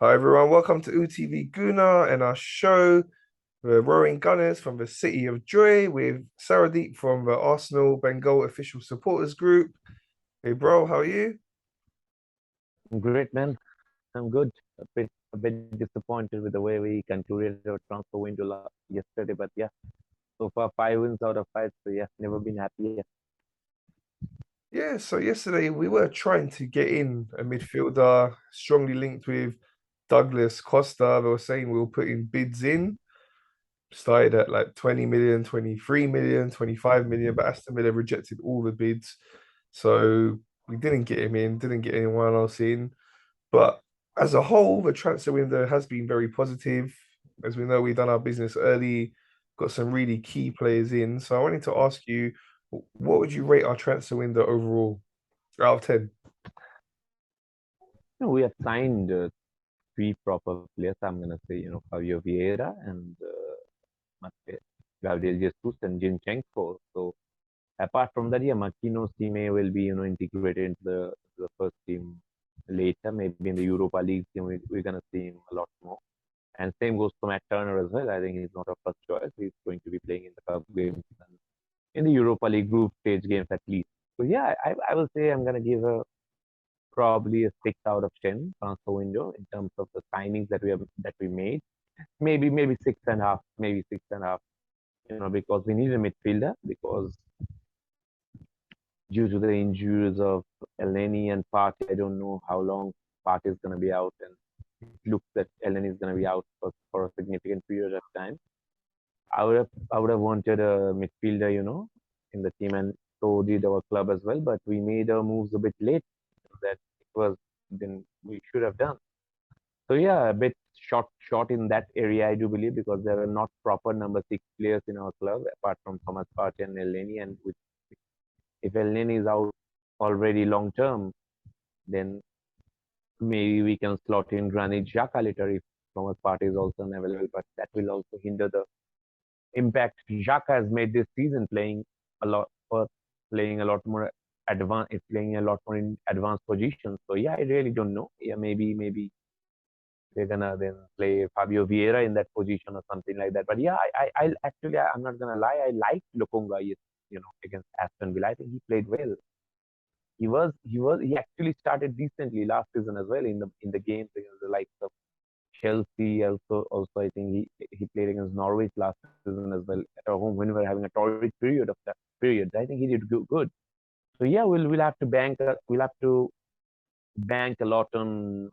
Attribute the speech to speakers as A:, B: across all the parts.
A: Hi everyone, welcome to UTV Guna and our show. The Roaring Gunners from the City of Joy with Sauradeep from the Arsenal Bengal official supporters group. Hey bro, how are you?
B: Great, man. I'm good. A bit disappointed with the way we concluded our transfer window yesterday, but yeah, so far 5 wins out of 5. So yeah, never been happy yet.
A: Yeah, so yesterday we were trying to get in a midfielder strongly linked with Douglas Costa. They were saying we were putting bids in, started at like 20 million, 23 million, 25 million, but Aston Villa rejected all the bids. So we didn't get him in, didn't get anyone else in. But as a whole, the transfer window has been very positive. As we know, we've done our business early, got some really key players in. So I wanted to ask you, what would you rate our transfer window overall out of 10?
B: We have signed three proper players. I'm gonna say, Fabio Vieira and Gabriel Jesus and Zinchenko. So apart from that, yeah, Marquinhos Sime will be, integrated into the first team later. Maybe in the Europa League team, we're gonna see him a lot more. And same goes for Matt Turner as well. I think he's not a first choice. He's going to be playing in the cup games and in the Europa League group stage games at least. So yeah, I will say I'm gonna give a probably a 6 out of 10 transfer window in terms of the signings that we made. Maybe 6.5, maybe 6.5. Because we need a midfielder because due to the injuries of Elneny and Partey, I don't know how long Partey is gonna be out, and it looks that Elneny is gonna be out for a significant period of time. I would have wanted a midfielder, in the team, and so did our club as well. But we made our moves a bit late that it was then we should have done. So yeah, a bit short in that area, I do believe, because there are not proper number 6 players in our club apart from Thomas Partey and Elneny. And if Elneny is out already long term, then maybe we can slot in Granit Xhaka later if Thomas Partey is also unavailable. But that will also hinder the impact Xhaka has made this season, a lot playing a lot more advanced, playing a lot more in advanced positions. So yeah, I really don't know. Yeah, maybe they're gonna then play Fabio Vieira in that position or something like that. But yeah, I actually I'm not gonna lie, I liked Lokonga, against Aston Villa. I think he played well. He actually started decently last season as well in the games against the likes of Chelsea. Also I think he played against Norwich last season as well at home when we were having a torrid period of that period. I think he did good. So yeah, we'll have to bank a lot on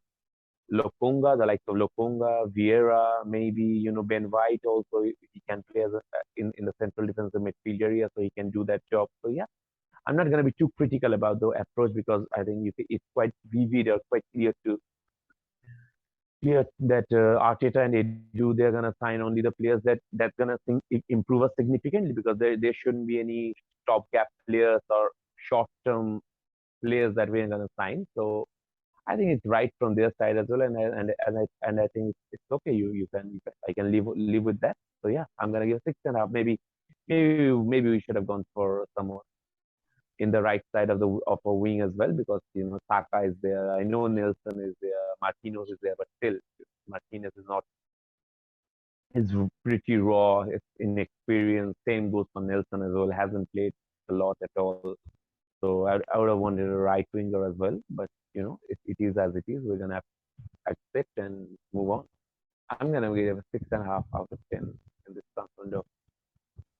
B: Lokonga, the likes of Lokonga, Vieira, maybe Ben White also. He can play as in the central defensive midfield area, so he can do that job. So yeah, I'm not going to be too critical about the approach because I think it's quite vivid or quite clear that Arteta and Edu, they're gonna sign only the players that's gonna improve us significantly, because there shouldn't be any stopgap players or short term players that we're gonna sign. So I think it's right from their side as well, and I think it's okay. You can I can live with that. So yeah, I'm gonna give 6.5. Maybe we should have gone for someone in the right side of a wing as well, because Saka is there. I know Nelson is there, Martinez is there, but still Martinez is pretty raw, it's inexperienced. Same goes for Nelson as well. Hasn't played a lot at all. So I would have wanted a right winger as well. But it is as it is. We're gonna have to accept and move on. I'm gonna give a 6.5 out of 10 in this transfer window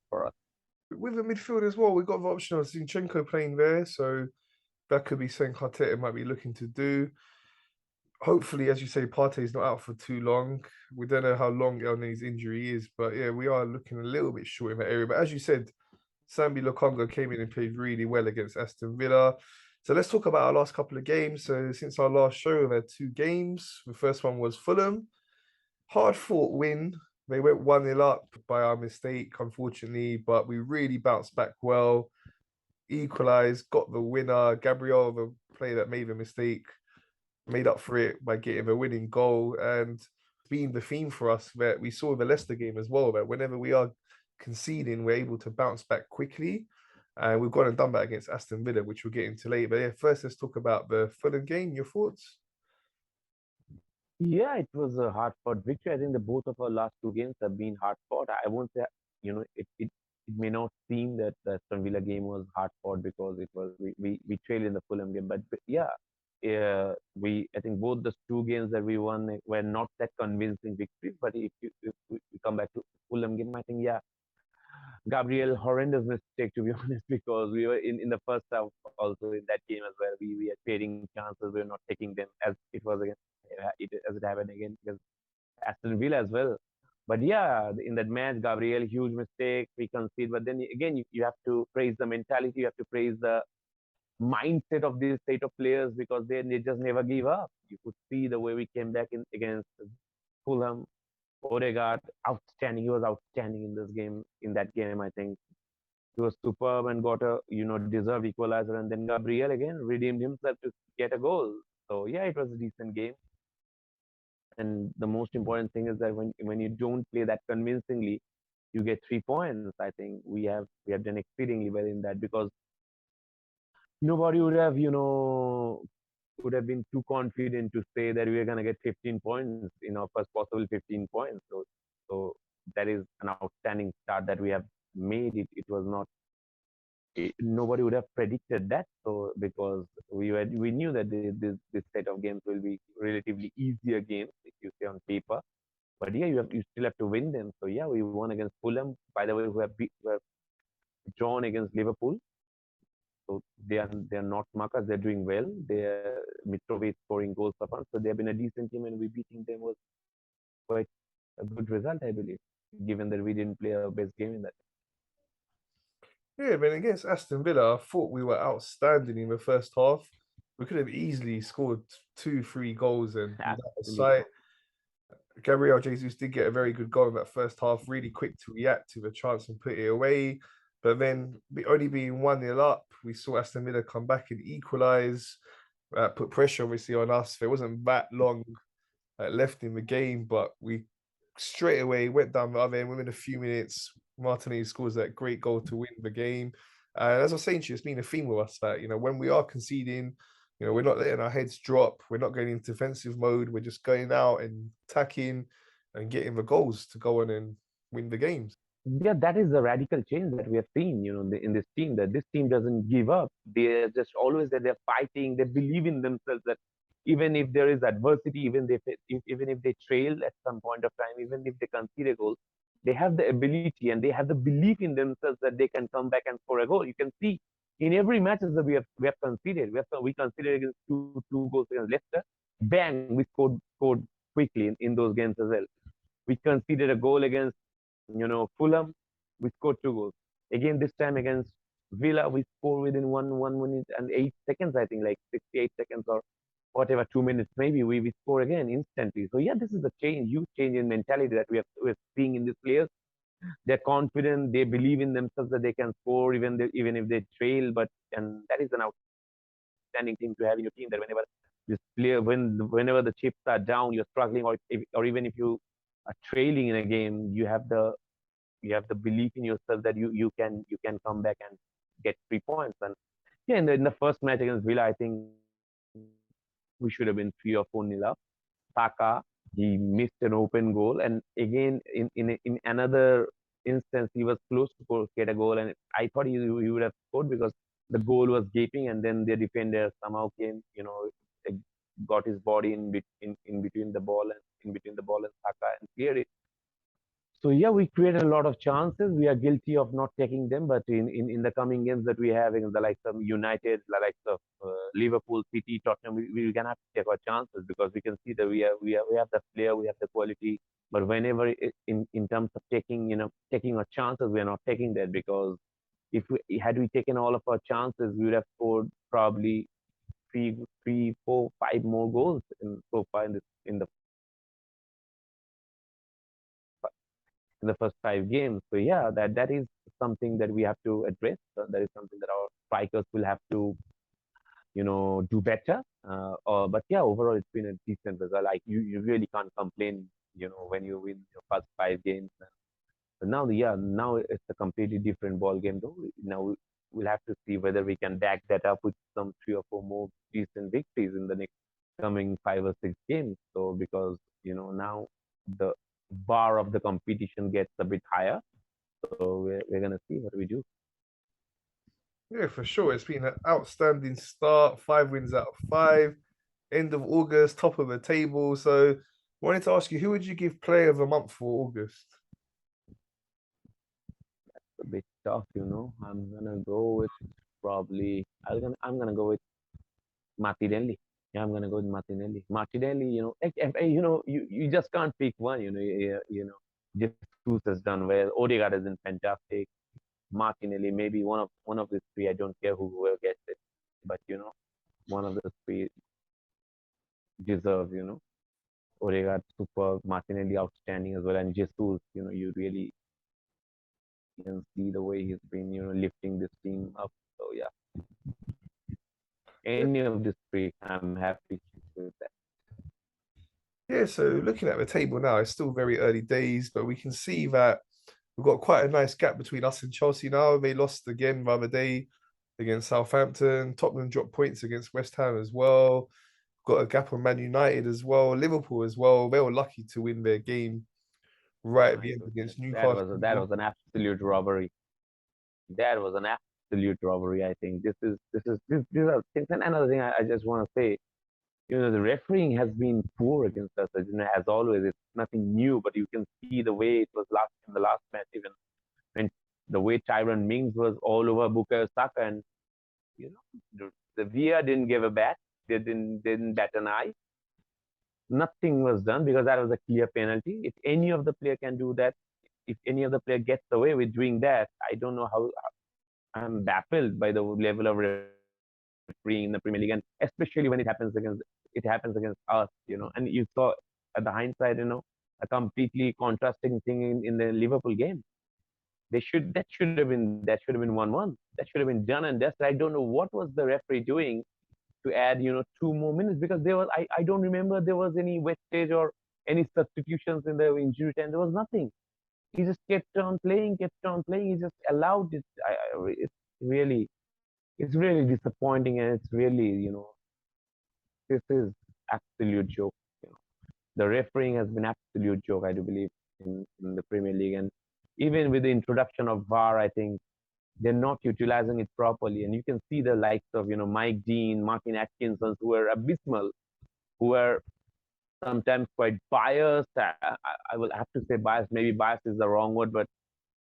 B: for us.
A: With the midfield as well, we've got the option of Zinchenko playing there, so that could be something Arteta might be looking to do. Hopefully, as you say, Partey's not out for too long. We don't know how long Elney's injury is, but yeah, we are looking a little bit short in that area. But as you said, Sambi Lokonga came in and played really well against Aston Villa. So let's talk about our last couple of games. So since our last show, we've had two games. The first one was Fulham. Hard fought win. They went 1-0 up by our mistake, unfortunately, but we really bounced back well, equalized, got the winner. Gabriel, the player that made the mistake, made up for it by getting a winning goal and being the theme for us that we saw the Leicester game as well, that whenever we are conceding, we're able to bounce back quickly. And we've gone and done that against Aston Villa, which we'll get into later. But yeah, first let's talk about the Fulham game. Your thoughts?
B: Yeah, it was a hard-fought victory. I think the both of our last two games have been hard-fought. I won't say, it may not seem that the Aston Villa game was hard-fought because it was we trailed in the Fulham game, but yeah, we I think both the two games that we won were not that convincing victories. But if we come back to Fulham game, I think yeah, Gabriel horrendous mistake to be honest because we were in the first half also in that game as well. We had creating chances, we were not taking them as it was against as it happened again against Aston Villa as well. But yeah, in that match, Gabriel huge mistake we concede. But then again, you have to praise the mentality, you have to praise the mindset of this set of players because they just never give up. You could see the way we came back in against Fulham. Odegaard, outstanding. He was outstanding in this game. In that game, I think he was superb and got a deserved equalizer. And then Gabriel again redeemed himself to get a goal. So yeah, it was a decent game. And the most important thing is that when you don't play that convincingly, you get 3 points. I think we have done exceedingly well in that because nobody would have would have been too confident to say that we are gonna get 15 points in our first possible 15 points. So that is an outstanding start that we have made. It was not nobody would have predicted that. So because we knew that this set of games will be relatively easier games if you say on paper. But yeah, you still have to win them. So yeah, we won against Fulham, by the way, who have drawn against Liverpool. So they are not markers. They're doing well. They're Mitrovic scoring goals for fun. So they have been a decent team, and we beating them was quite a good result, I believe, given that we didn't play our best game in that.
A: Yeah, but against Aston Villa, I thought we were outstanding in the first half. We could have easily scored two, three goals and been out of
B: Absolutely.
A: sight. Gabriel Jesus did get a very good goal in that first half, really quick to react to the chance and put it away. But then, only being 1-0 up, we saw Aston Villa come back and equalise, put pressure obviously on us. There wasn't that long left in the game, but we straight away went down the other end within a few minutes. Martinelli scores that great goal to win the game. And as I was saying to you, it's been a theme with us that, when we are conceding, we're not letting our heads drop. We're not going into defensive mode. We're just going out and attacking and getting the goals to go on and win the games.
B: Yeah, that is the radical change that we have seen, in this team. That this team doesn't give up. They're just always that they're fighting. They believe in themselves. That even if there is adversity, even if they trail at some point of time, even if they concede a goal, they have the ability and they have the belief in themselves that they can come back and score a goal. You can see in every matches that we have conceded. We conceded against two goals against Leicester. Bang, we scored quickly in those games as well. We conceded a goal against Fulham, we scored two goals. Again, this time against Villa, we scored within one minute and 8 seconds, I think, like 68 seconds or whatever, 2 minutes maybe. We score again instantly. So yeah, this is a change, huge change in mentality that we're seeing in these players. They're confident, they believe in themselves that they can score even if they trail. And that is an outstanding thing to have in your team. That whenever this player whenever the chips are down, you're struggling, or even if you are trailing in a game, you have the belief in yourself that you can come back and get 3 points. And yeah, in the first match against Villa, I think we should have been 3 or 4 nil up. Saka, he missed an open goal, and again in another instance he was close to get a goal, and I thought he would have scored because the goal was gaping, and then the defender somehow came, got his body in between the ball and Saka and cleared it. So yeah, we created a lot of chances. We are guilty of not taking them, but in the coming games that we have in the likes of United, the likes of Liverpool, City, Tottenham, we're gonna have to take our chances because we can see that we have the player, we have the quality. But whenever in terms of taking our chances, we are not taking that because if we had we taken all of our chances, we would have scored probably three, four, five more goals so far in the first 5 games. So yeah, that is something that we have to address. That is something that our strikers will have to, do better. But yeah, overall it's been a decent result. Like you really can't complain, when you win your first 5 games. But now it's a completely different ball game though. Now we'll have to see whether we can back that up with some 3 or 4 more decent victories in the next coming 5 or 6 games. So because now the bar of the competition gets a bit higher. So we're gonna see what we do.
A: Yeah, for sure. It's been an outstanding start. 5 wins out of 5. End of August, top of the table. So, wanted to ask you, who would you give Player of the Month for August?
B: A bit tough. I'm gonna go with probably I'm gonna go with Martinelli. Yeah, I'm gonna go with Martinelli. Martinelli, you just can't pick one. Jesus has done well. Odegaard has been fantastic. Martinelli, maybe one of the three. I don't care whoever gets it, but one of the three deserve. Odegaard superb, Martinelli outstanding as well, and Jesus, you really can see the way he's been, lifting this team up. So yeah, any of these three, I'm happy with that.
A: Yeah, so looking at the table now, it's still very early days, but we can see that we've got quite a nice gap between us and Chelsea now. They lost again the other day against Southampton. Tottenham dropped points against West Ham as well. Got a gap on Man United as well. Liverpool as well. They were lucky to win their game right at
B: My
A: the end
B: goodness,
A: against
B: that
A: Newcastle.
B: was that was an absolute robbery. That was an absolute robbery. I think these are things. And another thing I just want to say, the refereeing has been poor against us. As always, it's nothing new, but you can see the way it was last in the last match, even when the way Tyrone Mings was all over Bukayo Saka, and the VAR didn't give a bat. They didn't bat an eye. Nothing was done because that was a clear penalty. If any of the player can do that, if any of the player gets away with doing that, I don't know how. I'm baffled by the level of refereeing in the Premier League, and especially when it happens against us. And you saw at the hindsight, a completely contrasting thing in the Liverpool game. That should have been 1-1. That should have been done and dusted. I don't know what was the referee doing to add 2 more minutes, because I don't remember there was any wastage or any substitutions in the injury time. There was nothing. He just kept on playing. He just allowed it. Really it's really disappointing, and it's really this is absolute joke. You know. The refereeing has been absolute joke, I do believe, in the Premier League, and even with the introduction of VAR, I think they're not utilizing it properly. And you can see the likes of Mike Dean, Martin Atkinson, who are abysmal, who are sometimes quite biased. I will have to say biased. Maybe biased is the wrong word, but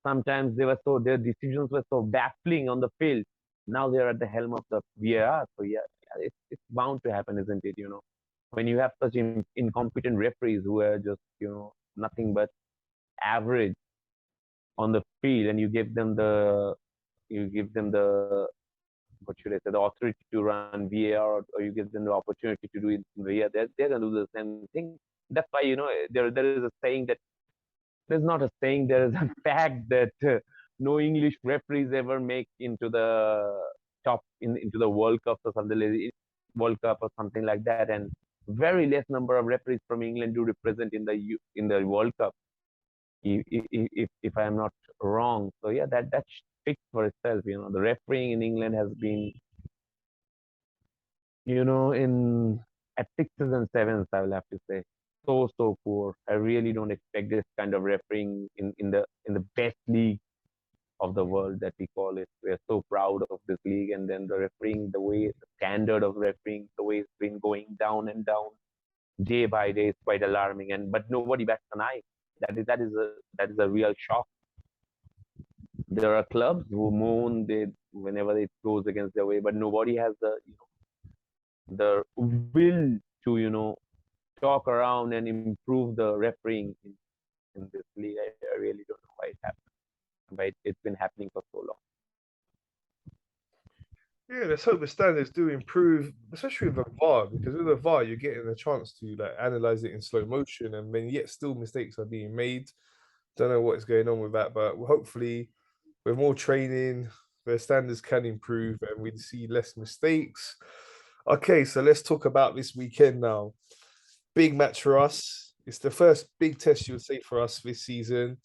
B: sometimes their decisions were so baffling on the field. Now they're at the helm of the VAR. So yeah, it's bound to happen, isn't it? When you have such incompetent referees who are just nothing but average on the field, and you give them the what should I say, the authority to run VAR, or you give them the opportunity to do it in VAR, they're gonna do the same thing. That's why there is a saying that there's not a saying, there is a fact that no English referees ever make into the into the World Cup or something like that, and very less number of referees from England do represent in the World Cup, if I am not wrong. So yeah, that speaks for itself. The refereeing in England has been in at sixes and sevens, I will have to say, so poor. I really don't expect this kind of refereeing in the best league of the world that we call it. We're so proud of this league, and then the refereeing, the standard of refereeing, the way it's been going down and down day by day is quite alarming. But nobody bats an eye. That is a real shock. There are clubs who moan whenever it goes against their way, but nobody has the will to talk around and improve the refereeing in this league. I really don't know why it happened, but it's been happening for so long.
A: Yeah, let's hope the standards do improve, especially with the VAR, because with the VAR, you're getting a chance to analyze it in slow motion, and then yet still mistakes are being made. Don't know what is going on with that, but hopefully, with more training, the standards can improve and we see less mistakes. Okay, so let's talk about this weekend now. Big match for us. It's the first big test, you would say, for us this season.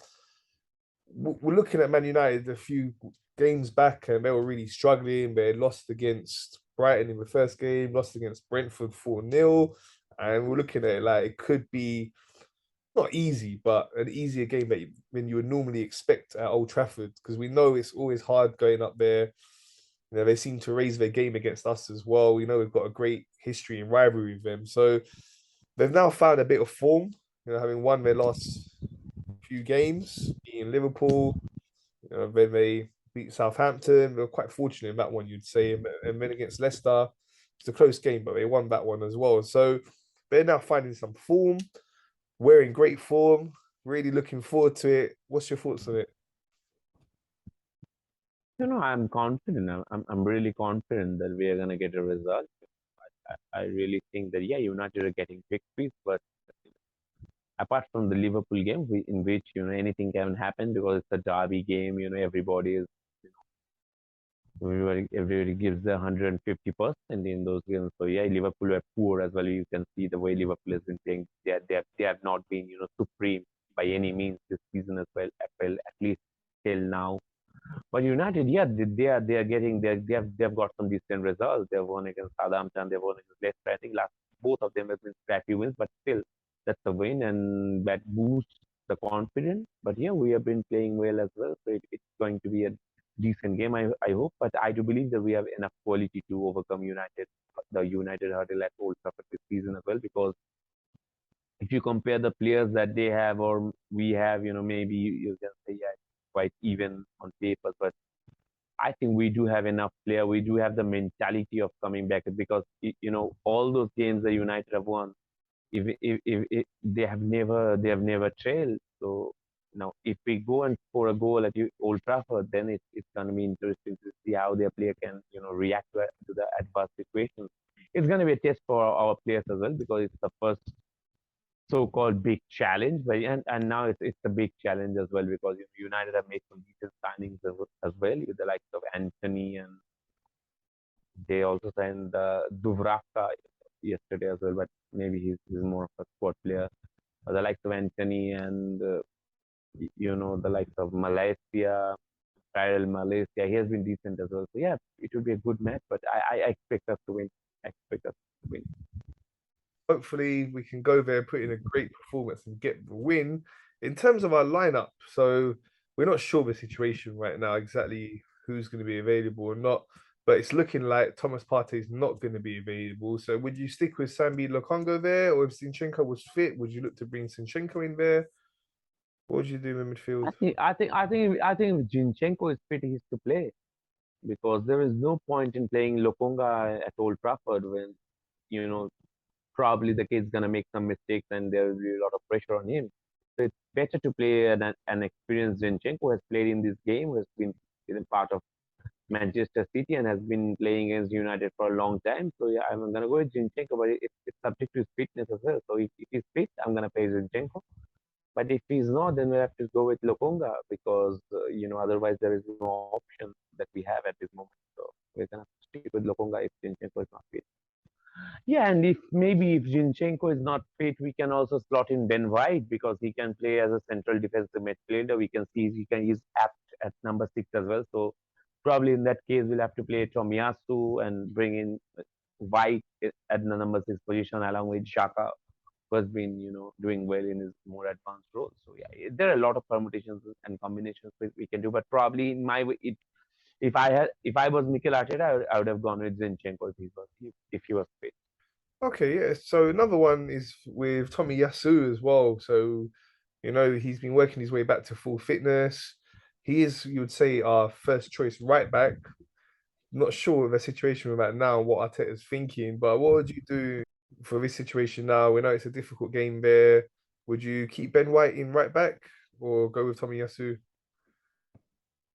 A: We're looking at Man United, a few games back and they were really struggling. They lost against Brighton in the first game, lost against Brentford 4-0. And we're looking at it like it could be not easy, but an easier game than you would normally expect at Old Trafford because we know it's always hard going up there. You know, they seem to raise their game against us as well. We know we've got a great history and rivalry with them. So they've now found a bit of form, you know, having won their last few games, beating Liverpool, you know, then they beat Southampton. They were quite fortunate in that one, you'd say. And then against Leicester, it's a close game, but they won that one as well. So they're now finding some form. We're in great form. Really looking forward to it. What's your thoughts on it?
B: I'm confident. I'm really confident that we are gonna get a result. I really think that yeah, United are getting victories, but apart from the Liverpool game, in which anything can happen because it's a derby game. Everybody is everybody gives their 150% in those games. So yeah, Liverpool were poor as well. You can see the way Liverpool has been playing. They have not been supreme by any means this season as well. At least till now. But United, yeah, they are getting they have got some decent results. They've won against Southampton. They've won against Leicester. I think last both of them have been scrappy wins, but still that's a win and that boosts the confidence. But yeah, we have been playing well as well, so it's going to be a decent game. I hope, but I do believe that we have enough quality to overcome the United hurdle at Old Trafford this season as well. Because if you compare the players that they have or we have, maybe you can say yeah, it's quite even on paper, but I think we do have enough player. We do have the mentality of coming back because all those games that United have won, if they have never trailed. So now if we go and score a goal at Old Trafford, then it's going to be interesting to see how their player can react to the adverse situations. It's going to be a test for our players as well because it's the first so-called big challenge, but and now it's a big challenge as well because United have made some decent signings as well with the likes of Anthony, and they also signed Dubravka yesterday as well, but maybe he's more of a squad player. The likes of Anthony and the likes of Malaysia, Tyrell Malaysia, he has been decent as well. So yeah, it will be a good match, but I expect us to win. I expect us to win.
A: Hopefully, we can go there, put in a great performance, and get the win. In terms of our lineup, so we're not sure the situation right now exactly who's going to be available or not, but it's looking like Thomas Partey is not going to be available. So, would you stick with Sambi Lokonga there, or if Zinchenko was fit, would you look to bring Zinchenko in there? What would you do in midfield?
B: I think if Zinchenko is fit, he's to play because there is no point in playing Lokonga at Old Trafford when you know probably the kid's gonna make some mistakes and there will be a lot of pressure on him. So it's better to play an experienced Zinchenko who has played in this game, who has been part of Manchester City and has been playing against United for a long time. So yeah, I'm gonna go with Zinchenko, but it's subject to his fitness as well. So if he's fit, I'm gonna play Zinchenko. But if he's not, then we have to go with Lokonga because otherwise there is no option that we have at this moment. So we're gonna stick with Lokonga if Zinchenko is not fit. Yeah, and if Zinchenko is not fit, we can also slot in Ben White because he can play as a central defensive midfielder. We can see he's apt at number 6 as well. So probably in that case we'll have to play Tomiyasu and bring in White at the number 6 position along with Shaka, who has been doing well in his more advanced role. So yeah, there are a lot of permutations and combinations we can do. But probably in my way, if I was Mikel Arteta, I would have gone with Zinchenko if he was fit.
A: Okay, yeah. So another one is with Tommy Yasu as well. So, he's been working his way back to full fitness. He is, you would say, our first choice right back. Not sure of the situation we're at now, what Arteta's thinking, but what would you do for this situation now? We know it's a difficult game there. Would you keep Ben White in right back or go with Tommy Yasu?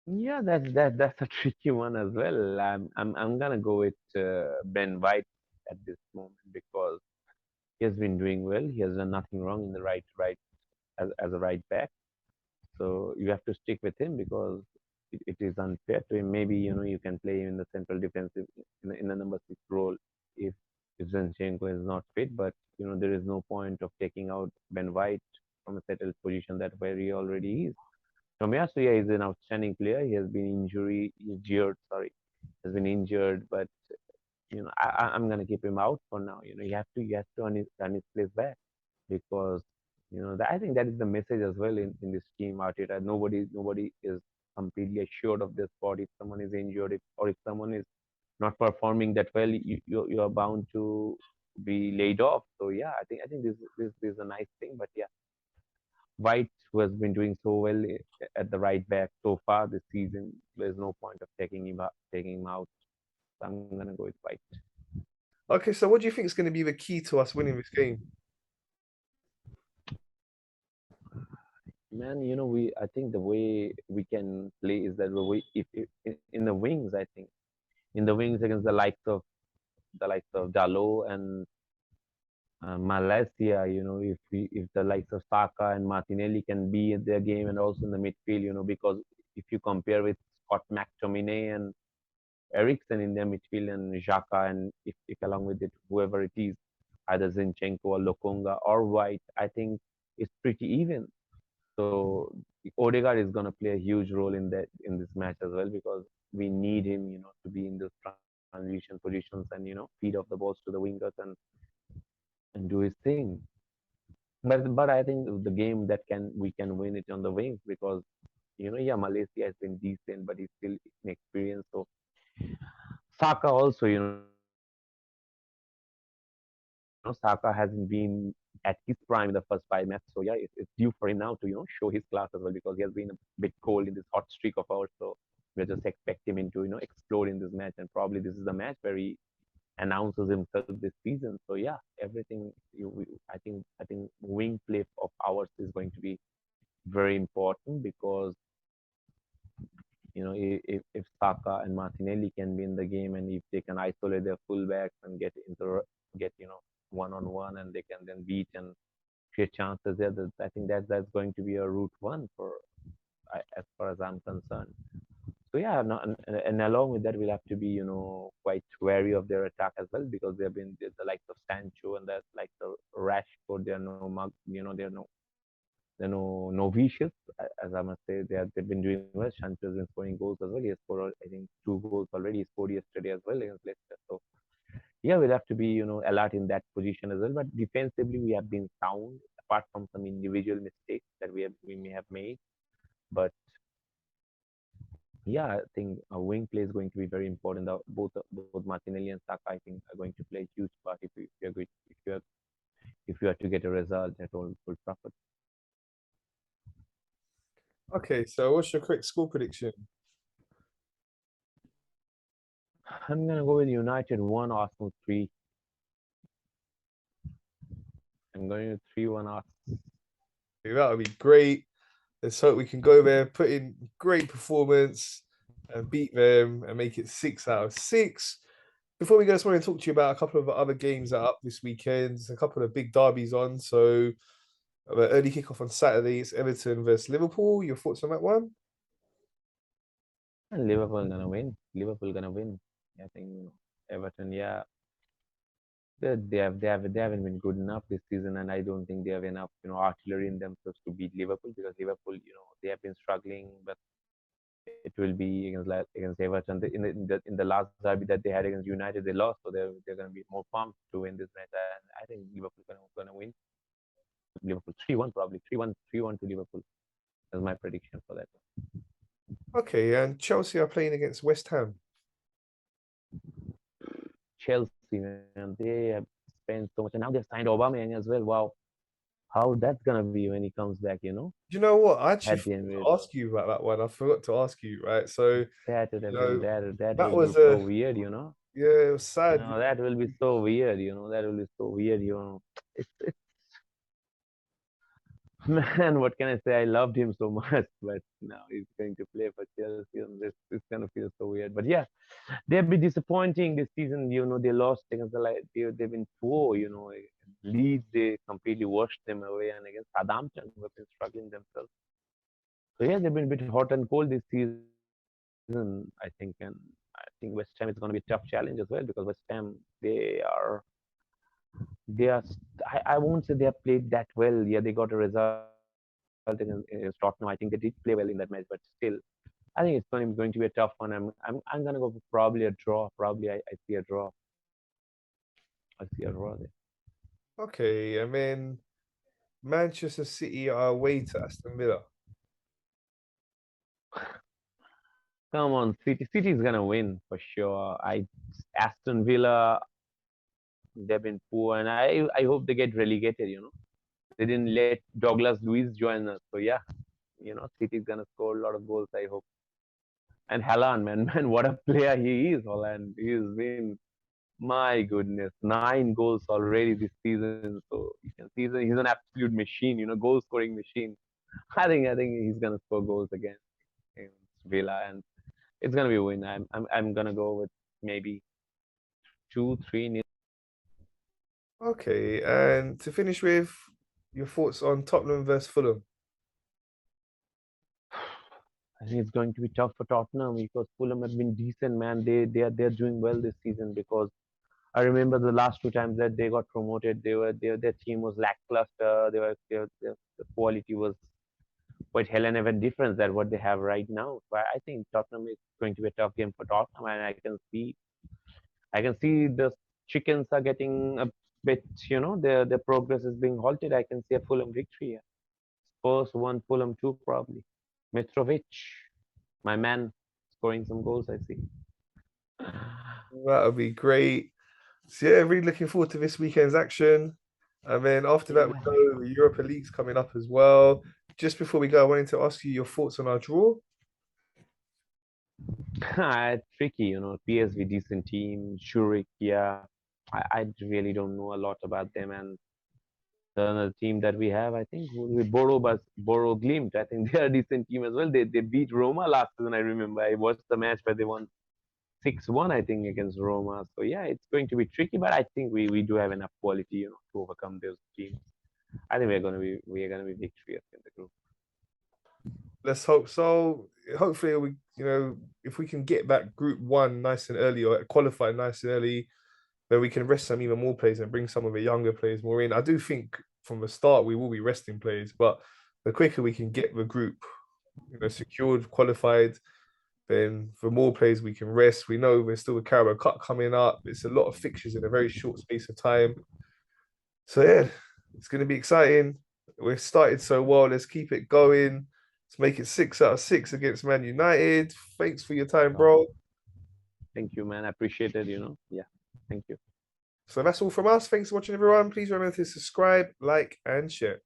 B: Yeah, that's a tricky one as well. I'm gonna go with Ben White at this moment because he has been doing well. He has done nothing wrong in the right as a right back. So you have to stick with him because it is unfair to him. Maybe you can play him in the central defensive in the number 6 role if Zinchenko is not fit. But there is no point of taking out Ben White from a settled position that where he already is. Tomiyasu, yeah, is an outstanding player. He has been injured, sorry, has been injured, but I'm gonna keep him out for now. He has to earn his place back because I think that is the message as well in this team Arteta. Nobody is completely assured of their spot. If someone is injured, if someone is not performing that well, you are bound to be laid off. So yeah, I think this is a nice thing. But yeah, White, who has been doing so well at the right back so far this season, there's no point of taking him out. So I'm gonna go with White.
A: Okay, so what do you think is going to be the key to us winning this game?
B: Man, I think the way we can play is that the way if in the wings, I think in the wings against the likes of Dalo and Malaysia, if the likes of Saka and Martinelli can be in their game and also in the midfield, because if you compare with Scott McTominay and Eriksen in their midfield and Xhaka and if along with it whoever it is, either Zinchenko or Lokonga or White, I think it's pretty even. So Odegaard is going to play a huge role in this match as well because we need him, to be in those transition positions and feed off the balls to the wingers and do his thing. But I think the game that can we can win it on the wings because yeah, Malaysia has been decent, but he's still inexperienced. So Saka also, Saka hasn't been at his prime in the first 5 matches. So yeah, it's due for him now to show his class as well because he has been a bit cold in this hot streak of ours. So we just expect him into explode in this match, and probably this is the match where he announces himself this season. So yeah, everything. I think wing play of ours is going to be very important because if Saka and Martinelli can be in the game and if they can isolate their fullbacks and get one on one and they can then beat and create chances there, I think that's going to be a route one for as far as I'm concerned. So yeah, no, and along with that, we'll have to be quite wary of their attack as well because they've been the likes of Sancho and the likes of Rashford. They're no mug, they're no vicious, as I must say. They've been doing well. Sancho has been scoring goals as well. He has scored, I think, 2 goals already. He scored yesterday as well against Leicester. So yeah, we'll have to be alert in that position as well. But defensively, we have been sound apart from some individual mistakes that we may have made. But yeah, I think a wing play is going to be very important. Both Martinelli and Saka, I think, are going to play a huge part if you are to get a result at Old Trafford.
A: Okay, so what's your quick score prediction?
B: I'm gonna go with United 1, Arsenal 3. I'm going with 3-1 Arsenal.
A: That would be great. Let's hope we can go there, put in great performance, and beat them and make it 6 out of 6. Before we go, I just want to talk to you about a couple of other games that are up this weekend. A couple of big derbies on. So, early kickoff on Saturday. It's Everton versus Liverpool. Your thoughts on that one?
B: And Liverpool gonna win. Liverpool gonna win. I think Everton, yeah, they haven't been good enough this season, and I don't think they have enough artillery in themselves to beat Liverpool because Liverpool, they have been struggling, but it will be against Everton. In the last derby that they had against United, they lost, so they're going to be more pumped to win this match. And I think Liverpool gonna win. Liverpool 3-1 probably 3-1 to Liverpool. That's my prediction for that.
A: Okay, and Chelsea are playing against West Ham.
B: Chelsea, man, they have spent so much, and now they've signed Aubameyang as well. Wow, how that's gonna be when he comes back?
A: You know what? I actually
B: At the
A: forgot
B: Emirates,
A: to ask you about that one. I forgot to ask you, right? So,
B: that would
A: you
B: have been
A: know,
B: that
A: that
B: will be
A: was
B: so
A: a
B: weird.
A: yeah, it was sad.
B: No, that will be so weird. That will be so weird. It's man, what can I say? I loved him so much, but now he's going to play for Chelsea, and this kind of feels so weird. But yeah, they've been disappointing this season. They lost against they've been poor. Leeds, they completely washed them away, and against Southampton, who have been struggling themselves. So yeah, they've been a bit hot and cold this season, I think, and I think West Ham is going to be a tough challenge as well because West Ham they are I won't say they have played that well. Yeah, they got a result against Fulham, against Tottenham. I think they did play well in that match, but still, I think it's going to be a tough one. I'm gonna go for probably a draw. Probably I see a draw. I see a draw there.
A: Okay, and then Manchester City are away to Aston Villa.
B: Come on, City's gonna win for sure. Aston Villa, they've been poor, and I hope they get relegated. They didn't let Douglas Luiz join us, so yeah, City's gonna score a lot of goals. I hope. And Haaland, man, man, what a player he is, Haaland. He's been, my goodness, 9 goals already this season. So you can see he's an absolute machine, goal scoring machine. I think he's gonna score goals again in Villa, and it's gonna be a win. I'm gonna go with maybe 2-3 nil.
A: Okay, and to finish with your thoughts on Tottenham versus Fulham.
B: I think it's going to be tough for Tottenham because Fulham have been decent, man. They're doing well this season because I remember the last 2 times that they got promoted, their team was lackluster. The quality was quite hell and heaven difference than what they have right now. So I think Tottenham is going to be a tough game for Tottenham, and I can see the chickens are getting a bit, their progress is being halted. I can see a Fulham victory here. Spurs 1, Fulham 2 probably. Mitrovic, my man, scoring some goals. I see.
A: That'll be great. So yeah, really looking forward to this weekend's action. And then after that, we
B: Yeah.
A: go Europa League's coming up as well. Just before we go, I wanted to ask you your thoughts on our draw.
B: It's tricky, PSV decent team, Zurich, yeah. I really don't know a lot about them, and the other team that we have, I think we Boro Glimt. I think they are a decent team as well. They beat Roma last season. I remember I watched the match where they won 6-1, I think, against Roma. So yeah, it's going to be tricky, but I think we do have enough quality, to overcome those teams. I think we're gonna be victorious in the group.
A: Let's hope so. Hopefully, if we can get that Group 1 nice and early or qualify nice and early, then we can rest some even more players and bring some of the younger players more in. I do think from the start we will be resting players, but the quicker we can get the group, secured, qualified, then the more players we can rest. We know there's still a Carabao Cup coming up. It's a lot of fixtures in a very short space of time. So yeah, it's going to be exciting. We've started so well. Let's keep it going. Let's make it 6 out of 6 against Man United. Thanks for your time,
B: Sure.
A: bro.
B: Thank you, man. I appreciate it. Yeah. Thank you.
A: So that's all from us. Thanks for watching, everyone. Please remember to subscribe, like, and share.